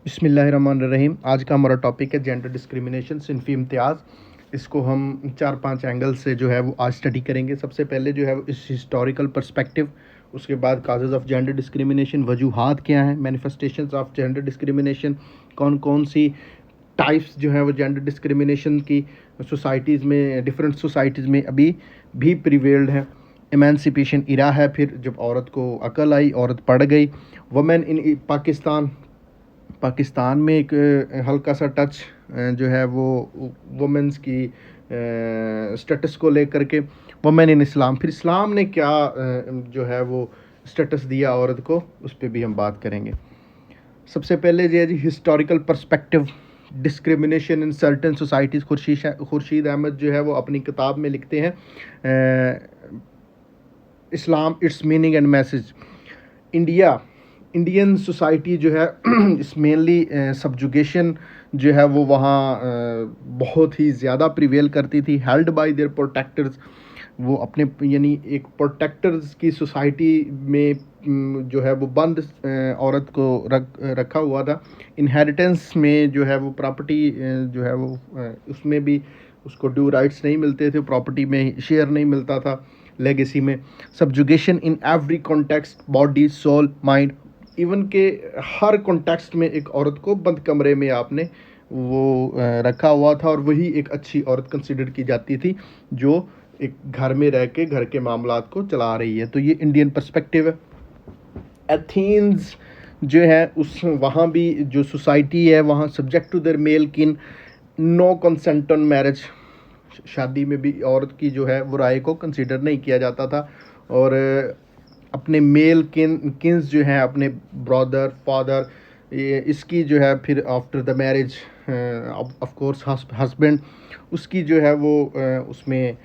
बिस्मिल्लाहिर्रहमानिर्रहीम। आज का हमारा टॉपिक है जेंडर डिस्क्रिमिनेशन सिनफी इम्तियाज़। इसको हम 4-5 एंगल से जो है वो आज स्टडी करेंगे। सबसे पहले जो है वो इस हिस्टोरिकल पर्सपेक्टिव, उसके बाद काजेज़ ऑफ जेंडर डिस्क्रिमिनेशन, वजूहात क्या हैं, मैनिफेस्टेशंस ऑफ जेंडर डिस्क्रिमिनेशन, कौन कौन सी टाइप्स जो है वो जेंडर डिस्क्रिमिनेशन की सोसाइटीज़ में, डिफरेंट सोसाइटीज़ में अभी भी प्रिवेल्ड है। एमेंसिपेशन इरा है, फिर जब औरत को अकल आई, औरत पढ़ गई। वमेन इन पाकिस्तान में एक हल्का सा टच जो है वो वुमेंस की स्टेटस को लेकर के। वुमेन इन इस्लाम, फिर इस्लाम ने क्या जो है वो स्टेटस दिया औरत को, उस पर भी हम बात करेंगे। सबसे पहले जो है जी historical perspective, discrimination in certain societies. Khurshid Ahmad जो है वो अपनी किताब में लिखते हैं Islam, its meaning and message. Indian society जो है इस मेनली सब्जुगेशन जो है वो वहाँ बहुत ही ज़्यादा प्रिवेल करती थी। हेल्ड बाय देयर प्रोटेक्टर्स, वो अपने यानी एक प्रोटेक्टर्स की सोसाइटी में जो है वो बंद औरत को रखा हुआ था। इनहेरिटेंस में जो है वो प्रॉपर्टी जो है वो उसमें भी उसको ड्यू राइट्स नहीं मिलते थे, प्रॉपर्टी में शेयर नहीं मिलता था, लेगेसी में। Subjugation in every context, body, soul, mind, even के हर कॉन्टेक्स्ट में एक औरत को बंद कमरे में आपने वो रखा हुआ था, और वही एक अच्छी औरत कंसिडर की जाती थी जो एक घर में रह के घर के मामलात को चला रही है। तो ये इंडियन पर्सपेक्टिव है। एथेंस जो है उस वहाँ भी जो सोसाइटी है वहाँ सब्जेक्ट टू देयर मेल किन, नो कंसेंट ऑन मैरिज, शादी में भी औरत की जो है वो राय को कंसिडर नहीं किया जाता था। और अपने मेल किन्स जो हैं, अपने ब्रदर, फादर, ये इसकी जो है फिर after the marriage of course husband, उसकी जो है वो उसमें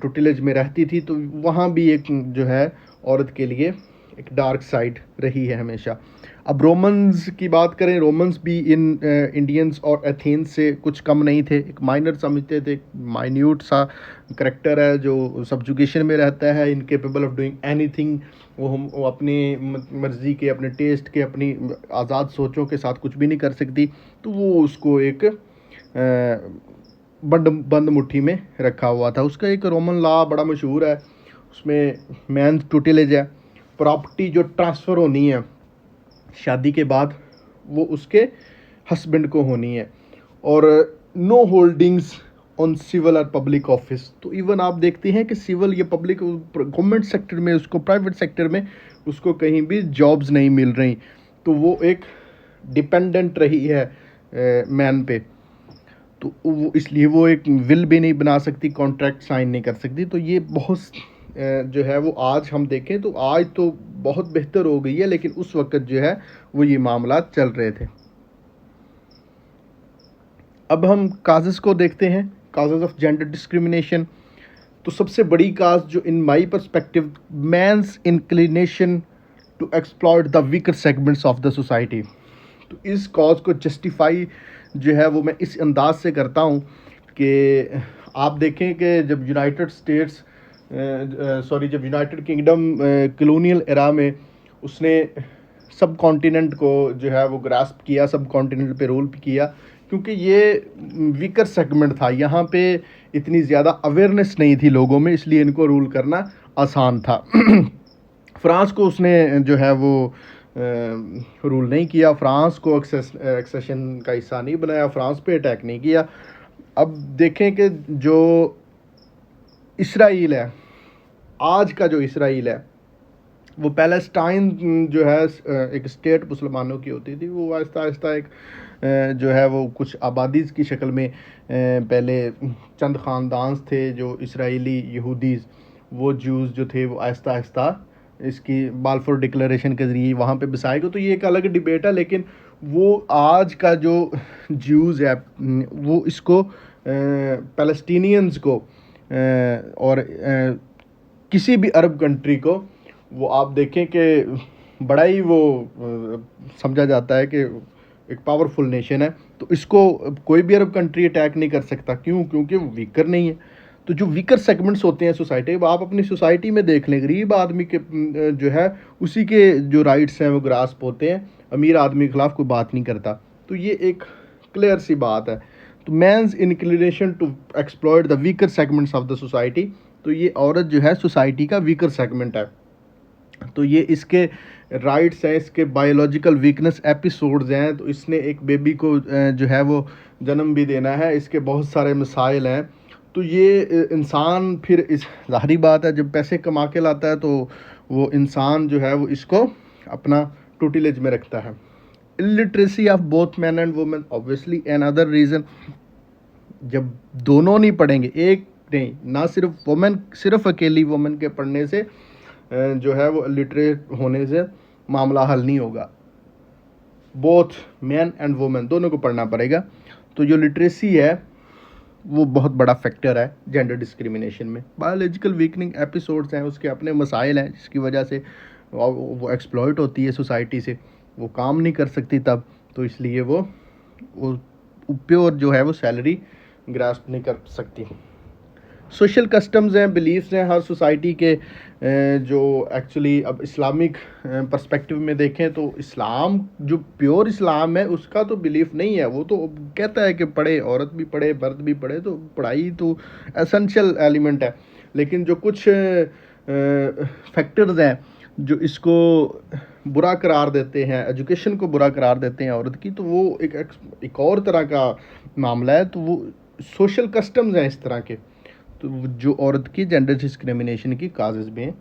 टुटिलेज में रहती थी। तो वहाँ भी एक जो है औरत के लिए एक डार्क साइड रही है हमेशा। अब रोमन्स की बात करें, रोमन्स भी इन इंडियंस और एथेंस से कुछ कम नहीं थे। एक माइनर समझते थे, माइन्यूट सा करेक्टर है जो सब्जुगेशन में रहता है, इनकेपेबल ऑफ डूइंग एनीथिंग। वो अपनी मर्ज़ी के, अपने टेस्ट के, अपनी आज़ाद सोचों के साथ कुछ भी नहीं कर सकती। तो वो उसको एक बंद मुट्ठी में रखा हुआ था। उसका एक रोमन लॉ बड़ा मशहूर है, उसमें मैन टुटिलेज है। प्रॉपर्टी जो ट्रांसफ़र होनी है शादी के बाद वो उसके हस्बैंड को होनी है। और नो होल्डिंग्स ऑन सिविल और पब्लिक ऑफिस। तो इवन आप देखते हैं कि सिविल या पब्लिक गवर्नमेंट सेक्टर में, उसको प्राइवेट सेक्टर में उसको कहीं भी जॉब्स नहीं मिल रही। तो वो एक डिपेंडेंट रही है मैन पे। तो वो इसलिए वो एक विल भी नहीं बना सकती, कॉन्ट्रैक्ट साइन नहीं कर सकती। तो ये बहुत जो है वो आज हम देखें तो आज तो बहुत बेहतर हो गई है, लेकिन उस वक्त जो है वो ये मामला चल रहे थे। अब हम काजेज़ को देखते हैं, काजेज़ ऑफ जेंडर डिस्क्रिमिनेशन। तो सबसे बड़ी काज जो in my perspective, man's inclination to exploit the weaker segments of the society. तो इस कॉज को जस्टिफाई जो है वो मैं इस अंदाज से करता हूँ कि आप देखें कि जब जब यूनाइटेड किंगडम कॉलोनियल एरा में उसने सब कॉन्टिनेंट को जो है वो ग्रास्प किया, सब कॉन्टिनेंट पे रूल किया, क्योंकि ये वीकर सेगमेंट था, यहाँ पे इतनी ज़्यादा अवेयरनेस नहीं थी लोगों में, इसलिए इनको रूल करना आसान था। फ्रांस को उसने जो है वो रूल नहीं किया, फ्रांस को एक्सेशन का हिस्सा नहीं बनाया, फ्रांस पे अटैक नहीं किया। अब देखें कि जो इसराइल है, आज का जो इसराइल है, वो पैलेस्टाइन जो है एक स्टेट मुसलमानों की होती थी, वो आहिस्ता आहिस्ता एक जो है वो कुछ आबादी की शक्ल में पहले चंद ख़ानदान थे जो इसराइली यहूदीज़, वो ज्यूज़ जो थे वो आहिस्ता आहिस्ता इसकी बालफोर डिक्लेरेशन के ज़रिए वहाँ पे बसाए गए। तो ये एक अलग डिबेट है, लेकिन वो आज का जो ज्यूज़ है वो इसको पैलेस्टीनियंस को और किसी भी अरब कंट्री को वो आप देखें कि बड़ा ही वो समझा जाता है कि एक पावरफुल नेशन है। तो इसको कोई भी अरब कंट्री अटैक नहीं कर सकता। क्यों? क्योंकि वो वीकर नहीं है। तो जो वीकर सेगमेंट्स होते हैं सोसाइटी, वो आप अपनी सोसाइटी में देख लें, गरीब आदमी के जो है उसी के जो राइट्स हैं वो ग्रास्प होते हैं। अमीर आदमी के ख़िलाफ़ कोई बात नहीं करता। तो ये एक क्लियर सी बात है। तो man's inclination to exploit the weaker segments of the society, तो ये औरत जो है सोसाइटी का वीकर सेगमेंट है। तो ये इसके राइट्स हैं, इसके बायोलॉजिकल वीकनेस एपिसोड्स हैं। तो इसने एक बेबी को जो है वो जन्म भी देना है, इसके बहुत सारे मसाइल हैं। तो ये इंसान फिर इस ज़ाहिरी बात है जब पैसे कमा के लाता है तो वो इंसान जो है वो इसको अपना टूटिलेज में रखता है। Illiteracy of both man and women obviously another reason. जब दोनों नहीं पढ़ेंगे, एक नहीं, ना सिर्फ वुमेन, सिर्फ अकेली वुमेन के पढ़ने से जो है वो लिटरेट होने से मामला हल नहीं होगा। बोथ मैन एंड वुमेन दोनों को पढ़ना पड़ेगा। तो जो लिटरेसी है वो बहुत बड़ा फैक्टर है जेंडर डिस्क्रिमिनेशन में। बायोलॉजिकल वीकनिंग एपिसोड्स हैं, उसके अपने मसाइल हैं जिसकी वजह से वो एक्सप्लॉइट होती है सोसाइटी से, वो काम नहीं कर सकती तब, तो इसलिए वो प्योर जो है वो सैलरी ग्रास्प नहीं कर सकती। सोशल कस्टम्स हैं, बिलीफ्स हैं हर सोसाइटी के, जो एक्चुअली अब इस्लामिक पर्सपेक्टिव में देखें तो इस्लाम जो प्योर इस्लाम है उसका तो बिलीफ नहीं है। वो तो कहता है कि पढ़े, औरत भी पढ़े, मर्द भी पढ़े, तो पढ़ाई तो एसेंशियल एलिमेंट है। लेकिन जो कुछ फैक्टर्स हैं जो इसको बुरा करार देते हैं, एजुकेशन को बुरा करार देते हैं औरत की, तो वो एक और तरह का मामला है। तो वो सोशल कस्टम्स हैं इस तरह के, तो जो औरत की जेंडर डिस्क्रिमिनेशन की काजेज़ में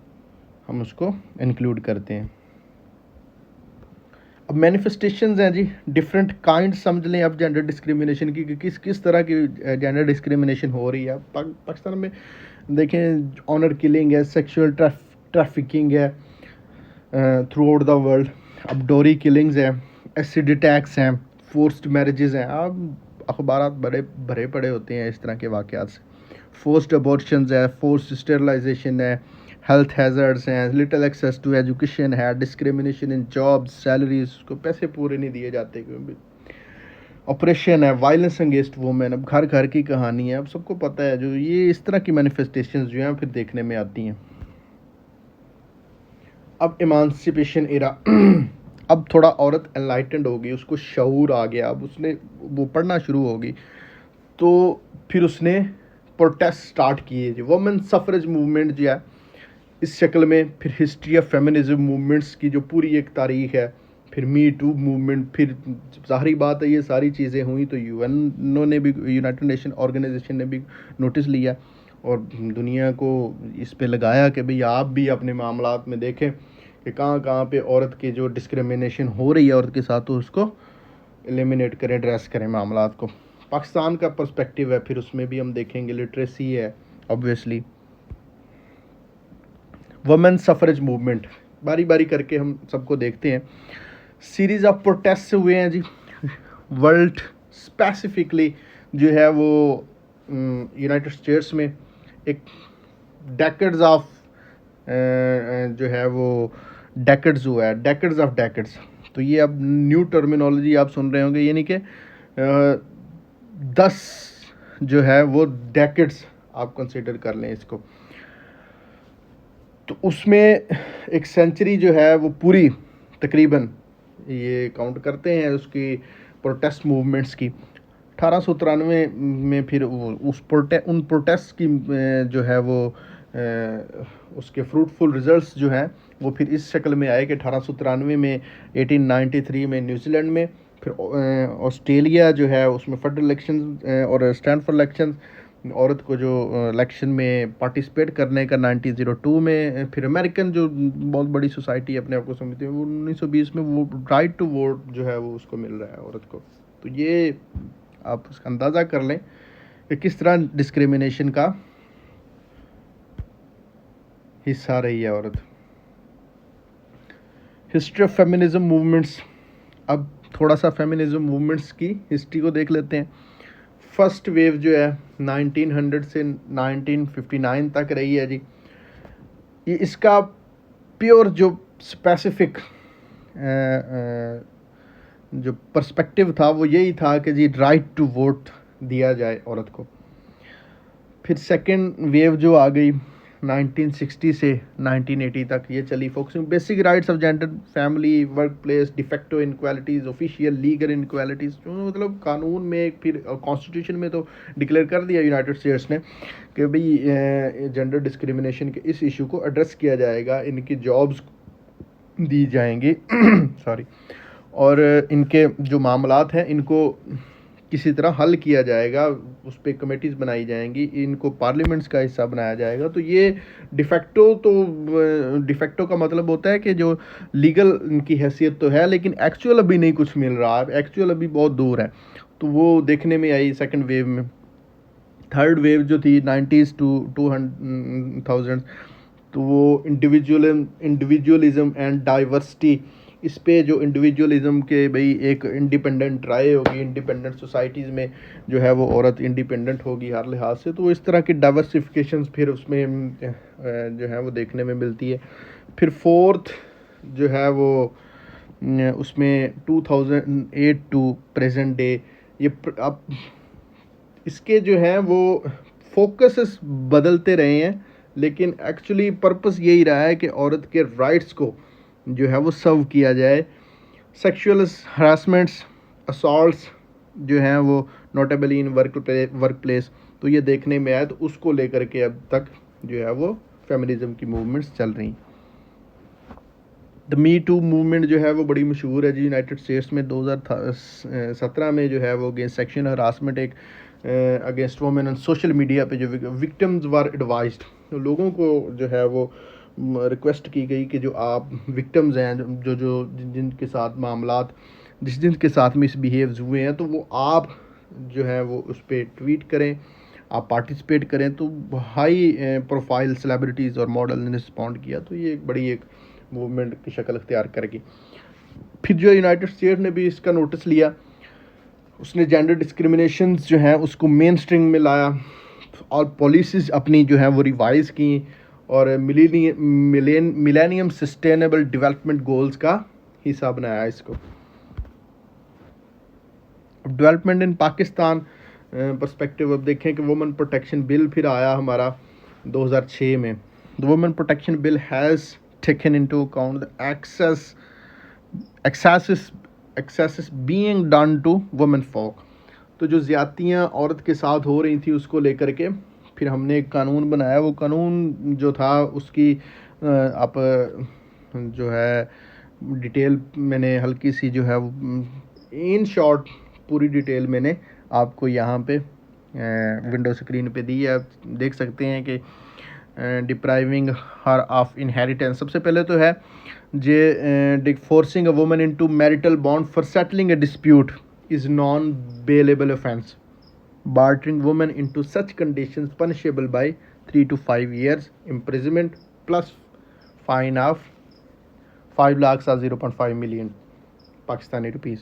हम उसको इंक्लूड करते हैं। अब मैनिफेस्टेशंस हैं जी, डिफरेंट काइंड समझ लें अब जेंडर डिस्क्रिमिनेशन की, कि किस तरह की जेंडर डिस्क्रिमिनेशन हो रही है। पाकिस्तान में देखें, ऑनर किलिंग है, सेक्सुअल ट्रैफिकिंग है थ्रू आउट द वर्ल्ड। अब डोरी किलिंग्स हैं, एसिड अटैक्स हैं, फोर्स्ड मैरिजेज़ हैं। अब अखबारात बड़े भरे पड़े होते हैं इस तरह के वाक़यात से। फोर्स्ड अबॉर्शंस है, फोर्स्ड स्टेरिलाइजेशन है, हेल्थ हैज़र्ड्स हैं, लिटिल एक्सेस टू एजुकेशन है, डिस्क्रिमिनेशन इन जॉब्स, सैलरीज को पैसे पूरे नहीं दिए जाते, क्योंकि ऑपरेशन है, वायलेंस अगेंस्ट वुमेन। अब घर घर की कहानी है, अब सबको पता है। जो ये इस तरह की मैनिफेस्टेशंस जो हैं फिर देखने में आती हैं। अब इमांसिपेशन एरा अब थोड़ा औरत एनलाइटेंड होगी, उसको शऊर आ गया, अब उसने वो पढ़ना शुरू होगी, तो फिर उसने प्रोटेस्ट स्टार्ट किए। जो वुमेन सफरेज मूवमेंट जो है इस शक्ल में, फिर हिस्ट्री ऑफ फेमिनिज्म मूवमेंट्स की जो पूरी एक तारीख है, फिर मी टू मूवमेंट, फिर ज़ाहिरी बात है ये सारी चीज़ें हुई तो यूएन ने भी, यूनाइटेड नेशन ऑर्गेनाइजेशन ने भी नोटिस लिया और दुनिया को इस पे लगाया कि भाई आप भी अपने मामलात में देखें कि कहाँ कहाँ पे औरत की जो डिस्क्रिमिनेशन हो रही है औरत के साथ, तो उसको एलिमिनेट करें, एड्रेस करें मामलात को। पाकिस्तान का पर्सपेक्टिव है, फिर उसमें भी हम देखेंगे। लिटरेसी है ऑब्वियसली, वुमेन सफरेज मूवमेंट, बारी बारी करके हम सबको देखते हैं। सीरीज़ ऑफ प्रोटेस्ट हुए हैं जी वर्ल्ड, स्पेसिफिकली जो है वो यूनाइटेड स्टेट्स में एक डेकेड्स ऑफ जो है वो डेकेड्स हुआ है, डेकेड्स ऑफ डेकेड्स। तो ये अब न्यू टर्मिनोलॉजी आप सुन रहे होंगे, यानी कि 10 जो है वो डेकेड्स आप कंसिडर कर लें इसको। तो उसमें एक सेंचुरी जो है वो पूरी तकरीबन ये काउंट करते हैं उसकी प्रोटेस्ट मूवमेंट्स की। 1893 में फिर उन प्रोटेस्ट की जो है वो उसके फ्रूटफुल रिजल्ट्स जो हैं वो फिर इस शक्ल में आए कि 1893 में, 1893 में न्यूजीलैंड में, फिर ऑस्ट्रेलिया जो है उसमें फेडरल इलेक्शन और स्टैंड फॉर इलेक्शन, औरत को जो इलेक्शन में पार्टिसिपेट करने का 1902 में, फिर अमेरिकन जो बहुत बड़ी सोसाइटी अपने आप को समझती है, वो 1920 में वो राइट टू वोट जो है वो उसको मिल रहा है औरत को। तो ये आप उसका अंदाज़ा कर लें कि किस तरह डिस्क्रिमिनेशन का हिस्सा रही है औरत। हिस्ट्री ऑफ फेमिनिज्म मूवमेंट्स, अब थोड़ा सा फेमिनिज्म मूवमेंट्स की हिस्ट्री को देख लेते हैं। फर्स्ट वेव जो है 1900 से 1959 तक रही है जी। ये इसका प्योर जो स्पेसिफिक जो पर्सपेक्टिव था वो यही था कि जी राइट टू वोट दिया जाए औरत को। फिर सेकंड वेव जो आ गई 1960 से 1980 तक ये चली, focusing basic rights of gender, family, work place, de facto inequalities, official legal inequalities, मतलब कानून में फिर कॉन्स्टिट्यूशन में तो डिक्लेयर कर दिया यूनाइटेड स्टेट्स ने कि भाई जेंडर डिस्क्रिमिनेशन के इस इशू को एड्रेस किया जाएगा, इनकी जॉब्स दी जाएंगी सॉरी, और इनके जो मामलात हैं इनको किसी तरह हल किया जाएगा, उस पर कमेटीज़ बनाई जाएंगी, इनको पार्लियामेंट्स का हिस्सा बनाया जाएगा। तो ये डिफेक्टो का मतलब होता है कि जो लीगल इनकी हैसियत तो है लेकिन एक्चुअल अभी नहीं कुछ मिल रहा है, एक्चुअल अभी बहुत दूर है। तो वो देखने में आई सेकंड वेव में। थर्ड वेव जो थी 90s टू 2000, तो वो इंडिविजुअलिज्म एंड डाइवर्सिटी, इस पे जो इंडिविजुअलिज्म के भाई एक इंडिपेंडेंट राय होगी, इंडिपेंडेंट सोसाइटीज़ में जो है वो औरत इंडिपेंडेंट होगी हर लिहाज से, तो इस तरह की डाइवर्सिफिकेशंस फिर उसमें जो है वो देखने में मिलती है। फिर फोर्थ जो है वो उसमें 2008 टू प्रेजेंट डे, ये अब इसके जो हैं वो फोकस बदलते रहे हैं, लेकिन एक्चुअली पर्पस यही रहा है कि औरत के राइट्स को जो है वो सर्व किया जाए। सेक्सुअल हरासमेंट्स, असॉल्ट्स जो हैं वो नोटेबली इन वर्क प्लेस, तो ये देखने में आया, तो उसको लेकर के अब तक जो है वो फेमिनिज्म की मूवमेंट्स चल रही। द मी टू मूवमेंट जो है वो बड़ी मशहूर है जी यूनाइटेड स्टेट्स में। 2017 में जो है वो अगेंस्ट सेक्शुअल हरासमेंट एक against women on social media पे जो विक्टिम्स वर एडवाइज्ड, तो लोगों को जो है वो रिक्वेस्ट की गई कि जो आप विक्टिम्स हैं, जो जिनके साथ मामलात जिनके साथ मिसबिहेव्स हुए हैं, तो वो आप जो है वो उस पर ट्वीट करें, आप पार्टिसिपेट करें। तो हाई प्रोफाइल सेलिब्रिटीज़ और मॉडल ने रिस्पॉन्ड किया, तो ये एक बड़ी एक मूवमेंट की शक्ल अख्तियार करेगी। फिर जो यूनाइटेड स्टेट ने भी इसका नोटिस लिया, उसने जेंडर डिस्क्रिमिनेशन जो है उसको मेन स्ट्रीम में लाया और पॉलिसीज़ अपनी जो है वो रिवाइज़ की और मिलेनियम सस्टेनेबल डेवलपमेंट गोल्स का हिस्सा बनाया इसको। डेवलपमेंट इन पाकिस्तान पर्सपेक्टिव अब देखें कि वुमेन प्रोटेक्शन बिल फिर आया हमारा 2006 में। The women protection bill has taken into account the excesses being done to women folk, तो जो ज़्यादतियाँ औरत के साथ हो रही थी उसको लेकर के फिर हमने एक कानून बनाया। वो कानून जो था उसकी आप जो है डिटेल मैंने हल्की सी जो है इन शॉर्ट पूरी डिटेल मैंने आपको यहाँ पे विंडो स्क्रीन पे दी है, आप देख सकते हैं कि डिप्राइविंग हर ऑफ इनहेरिटेंस। सबसे पहले तो है जे forcing a woman into marital bond for settling a dispute is non bailable offence, bartering women into such conditions punishable by 3 to 5 years imprisonment plus fine of 5 lakh or 0.5 million Pakistani rupees.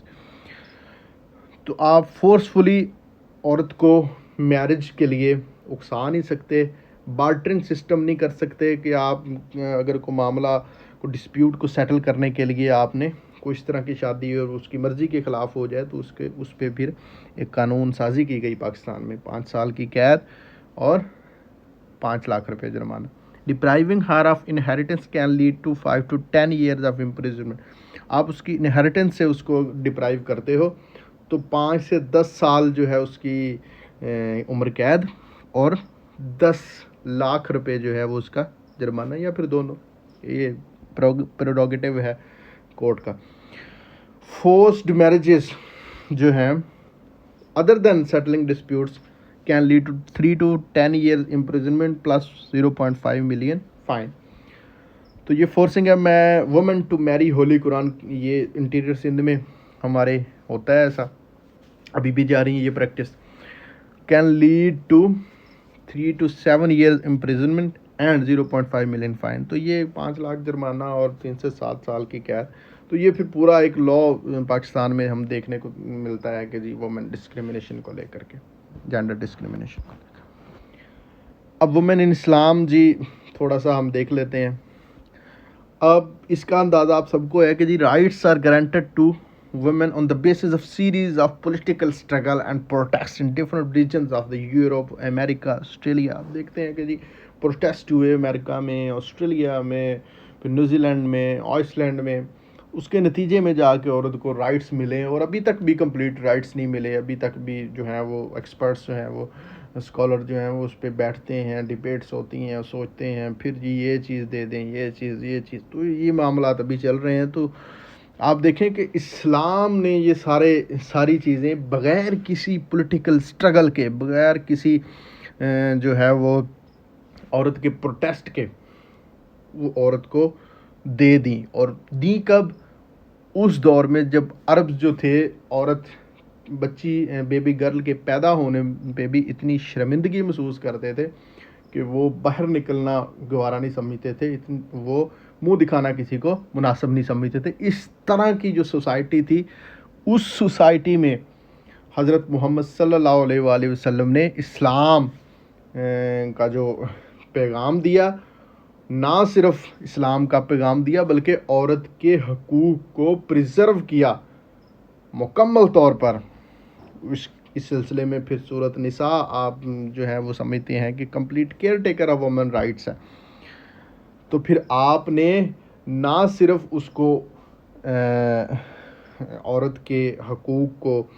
तो आप forcefully औरत को marriage के लिए उकसा नहीं सकते, bartering system नहीं कर सकते कि आप अगर कोई मामला को डिस्प्यूट को सेटल करने के लिए आपने कोई इस तरह की शादी और उसकी मर्ज़ी के ख़िलाफ़ हो जाए तो उस पर फिर एक कानून साजी की गई पाकिस्तान में, 5 साल की कैद और 5 लाख रुपए जुर्माना। Depriving her of inheritance can lead to 5 to 10 years of imprisonment. आप उसकी इनहेरिटेंस से उसको डिप्राइव करते हो तो 5 से 10 साल जो है उसकी उम्र कैद और 10 लाख रुपए जो है वो उसका जुर्माना, या फिर दोनों, ये प्रेरोगेटिव है कोर्ट का। फोर्स्ड मैरिजेस जो हैं other than settling disputes can lead to 3 to 10 years imprisonment plus 0.5 million fine. तो ये फोर्सिंग है मैं women to marry holy Quran, ये इंटीरियर सिंध में हमारे होता है ऐसा, अभी भी जा रही है ये practice. Can lead to 3 to 7 years imprisonment and 0.5 million fine. तो ये 5 लाख जुर्माना और 3 से 7 साल की कैद। तो ये फिर पूरा एक लॉ पाकिस्तान में हम देखने को मिलता है कि जी वुमेन डिस्क्रिमिनेशन को लेकर के, जेंडर डिस्क्रिमिनेशन को लेकर। अब वुमेन इन इस्लाम जी थोड़ा सा हम देख लेते हैं। अब इसका अंदाज़ा आप सबको है कि जी rights are guaranteed to women on the basis of series of political struggle and protests in different regions of the Europe, America, Australia। आप देखते हैं कि जी प्रोटेस्ट हुए अमेरिका में, ऑस्ट्रेलिया में, फिर न्यूजीलैंड में, आइसलैंड में, उसके नतीजे में जाके औरत को राइट्स मिले, और अभी तक भी कंप्लीट राइट्स नहीं मिले। अभी तक भी जो हैं वो एक्सपर्ट्स जो हैं वो स्कॉलर जो हैं वो उस पर बैठते हैं, डिबेट्स होती हैं, सोचते हैं, फिर जी ये चीज़ दे दें, ये चीज़, तो ये मामला अभी चल रहे हैं। तो आप देखें कि इस्लाम ने ये सारी चीज़ें बग़ैर किसी पॉलिटिकल स्ट्रगल के, बग़ैर किसी जो है वो औरत के प्रोटेस्ट के, वो औरत को दे दी। और दी कब? उस दौर में जब अरब जो थे, औरत बच्ची बेबी गर्ल के पैदा होने पे भी इतनी शर्मिंदगी महसूस करते थे कि वो बाहर निकलना गवारा नहीं समझते थे, वो मुंह दिखाना किसी को मुनासिब नहीं समझते थे। इस तरह की जो सोसाइटी थी, उस सोसाइटी में हज़रत मोहम्मद सल्लल्लाहु अलैहि वसल्लम ने इस्लाम का जो पैगाम दिया, ना सिर्फ इस्लाम का पैगाम दिया बल्कि औरत के हकूक़ को प्रिजर्व किया मुकम्मल तौर पर। इस सिलसिले में फिर सूरत निसा आप जो है वो समझते हैं कि complete care taker of women rights है। तो फिर आपने ना सिर्फ उसको औरत के हकूक़ को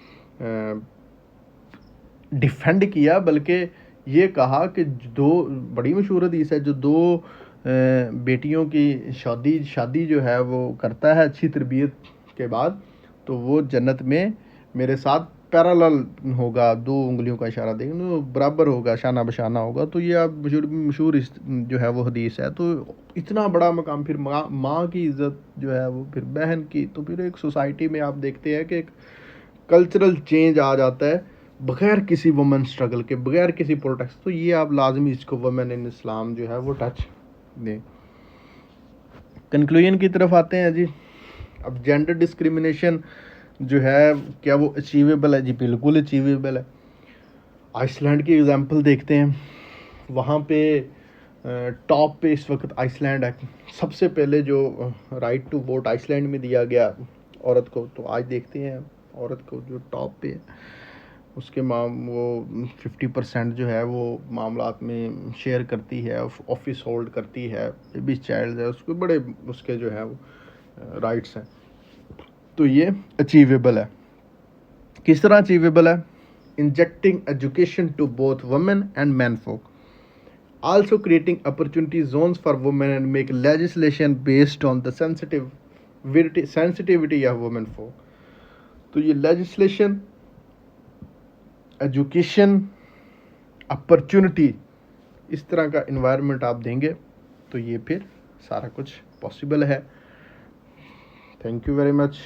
डिफेंड किया, बल्कि ये कहा कि दो बड़ी मशहूर हदीस है, जो दो बेटियों की शादी जो है वो करता है अच्छी तरबियत के बाद, तो वो जन्नत में मेरे साथ पैरेलल होगा, दो उंगलियों का इशारा देंगे तो बराबर होगा, शाना बशाना होगा। तो ये आप मशहूर जो है वो हदीस है। तो इतना बड़ा मकाम, फिर माँ की इज़्ज़त जो है वो, फिर बहन की, तो फिर एक सोसाइटी में आप देखते हैं कि एक कल्चरल चेंज आ जाता है बग़ैर किसी वुमेन स्ट्रगल के, बग़ैर किसी प्रोटेक्ट। तो ये आप लाजमी इसको वुमेन इन इस्लाम जो है वो टच दें। कंक्लूजन की तरफ आते हैं जी। अब जेंडर डिस्क्रिमिनेशन जो है, क्या वो अचीवेबल है? जी बिल्कुल अचीवेबल है। आइसलैंड की एग्जांपल देखते हैं, वहाँ पे टॉप पे इस वक्त आइसलैंड है। सबसे पहले जो राइट टू वोट आइसलैंड में दिया गया औरत को, तो आज देखते हैं औरत को जो टॉप पे है, उसके वो 50% जो है वो मामलात में शेयर करती है, ऑफिस होल्ड करती है, बेबी चाइल्ड है, उसके बड़े उसके जो है वो राइट्स हैं। तो ये अचीवेबल है। किस तरह अचीवेबल है? Injecting education to both women and man folk, also creating opportunity zones for women and make legislation based on the sensitivity of women folk। तो ये लेजिस्लेशन, एजुकेशन, अपॉर्चुनिटी, इस तरह का इन्वायरमेंट आप देंगे तो ये फिर सारा कुछ पॉसिबल है। Thank you very much.